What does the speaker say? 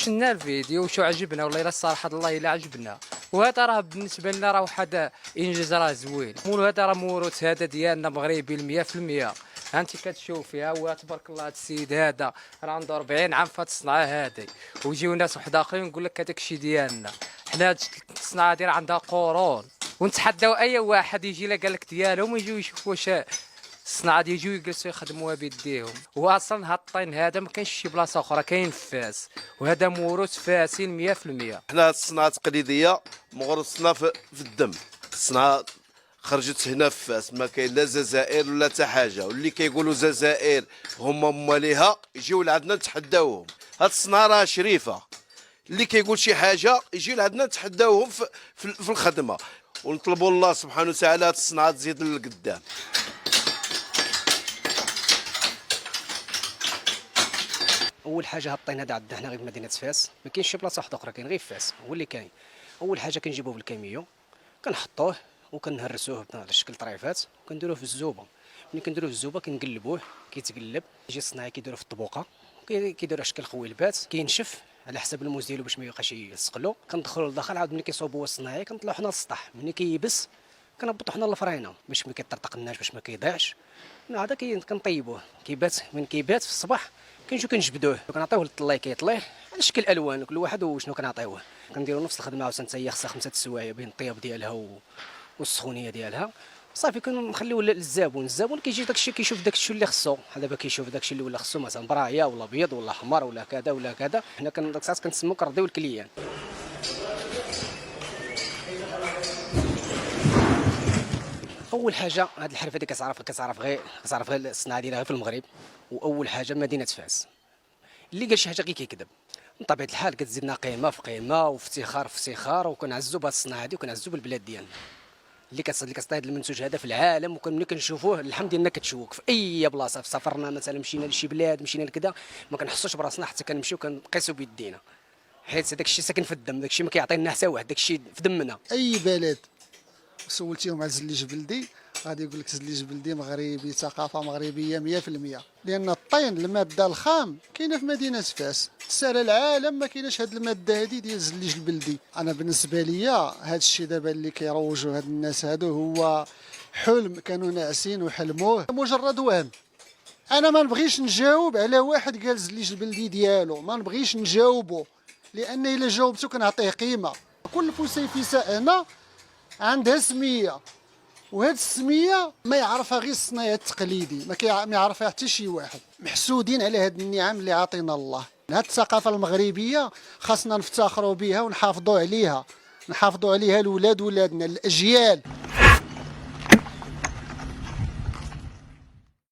شفنا الفيديو وشو عجبنا والله الا الصراحه الله الا عجبنا. وهذا راه بالنسبه لنا راه واحد انجاز راه زوين. هذا راه موروث هذا ديالنا مغربي 100%. انت كتشوف فيها وتبارك الله هذا السيد هذا راه عنده 40 عام في هذه الصنعه هذه، ويجيو ناس واحد اخرين يقول لك هذاك الشيء ديالنا. حنا هذه الصنعه هذه راه عندها قرون، ونتحداو اي واحد يجي لا قال لك ديالهم ويجيو يشوفوا واش الصنعه ديال يجيو يجلسوا يخدموها بيديهم. واصلا هاد الطين هذا ما كاينش شي بلاصه اخرى، كاين في فاس، وهذا موروث فاسي 100%. حنا هاد الصناعه التقليديه موروثنا في الدم. الصناعه خرجت هنا في فاس، ما كاين لا جزائر ولا حتى حاجه، واللي كيقولوا جزائر هما مواليها يجيو لعندنا نتحداوهم. هاد الصناعه راه شريفه، اللي كيقول شي حاجه يجي لعندنا نتحداوهم في الخدمه، ونطلبوا الله سبحانه وتعالى هاد الصناعه تزيد للقدام. اول حاجه هاد الطين هذا عندنا حنا غير في مدينه فاس، ما كاينش شي بلاصه واحده اخرى، كاين غير في فاس هو اللي كاين. اول حاجه كنجيبوه بالكاميو، كنحطوه وكنهرسوه على شكل طريفات، وكنديروه في الزوبه. ملي كنديروه في الزوبه كنقلبوه كيتقلب، يجي الصناعي كيديروه في الطبوقه، كيديروه شكل خويلبات، كينشف على حسب الموز ديالو باش ما يبقاش يسقلو. كندخلوا لداخل عاود ملي كيصوبوه الصناعي كنطلعوا حنا للسطح. ملي كييبس كنهبطوا حنا للفرينه باش ما كيطرطقناش، باش ما كيضيعش. هذا كنطيبوه كيبات. من كيبات في الصباح كنجيو كنجبدوه، كنعطيوه للطلاي كيطليه على شكل الوان، كل واحد وشنو كنعطيوه. كنديروا نفس الخدمه عاوتاني حتى هي خصها 5 السوايع بين الطياب ديالها والسخونيه ديالها. صافي كنخليوه للزبون. الزبون كيجي داكشي كيشوف داكشي اللي خصو. بحال دابا كيشوف داكشي اللي ولا خصو، مثلا برايه ولا بيض ولا حمر ولا كذا ولا كذا. حنا داك الساعات كنسموا كنرضيو الكليان. اول حاجه هاد الحرفه هذه كتعرف غير الصناعه ديالها في المغرب. واول حاجه مدينه فاس. اللي قال شي حاجه غير كيكذب. بطبيعه الحال كتزيدنا قيمه في قيمه وافتخار في افتخار، وكنعزوا بهاد الصناعه هذه وكنعزوا بالبلاد ديالنا اللي كتصطاد المنتوج هذا في العالم. ملي كنشوفوه اللحم ديالنا كتشوك في اي بلاصه. في سفرنا مثلا مشينا لشي بلاد، مشينا لكذا، ما كنحسوش براسنا حتى كنمشيو كنقيسوا بيدينا، حيت داك الشيء ساكن في الدم. داك الشيء ما كيعطينا حتى واحد، داك الشيء في دمنا. اي بلد سولتيهم على زليج بلدي غادي يقول لك زليج بلدي مغربي، ثقافه مغربيه 100%. لان الطين الماده الخام كاينه في مدينه فاس، سال العالم ما كايناش هذه الماده هذه ديال زليج البلدي. انا بالنسبه ليا هذا الشيء دابا اللي كيروجوا هاد الناس هادو هو حلم كانوا ناعسين وحلموه، مجرد وهم. انا ما نبغيش نجاوب على واحد قال زليج البلدي ديالو، ما نبغيش نجاوبه، لان الا جاوبته كنعطيه قيمه. كل فسيفساء هنا عندها سميه، وهاد السميه ما يعرفها غير الصنايعي التقليدي، ما يعرفها حتى شي واحد. محسودين على هاد النعم اللي عطينا الله. هاد الثقافه المغربيه خاصنا نفتخروا بها ونحافظوا عليها، نحافظوا عليها لولاد ولادنا، الاجيال.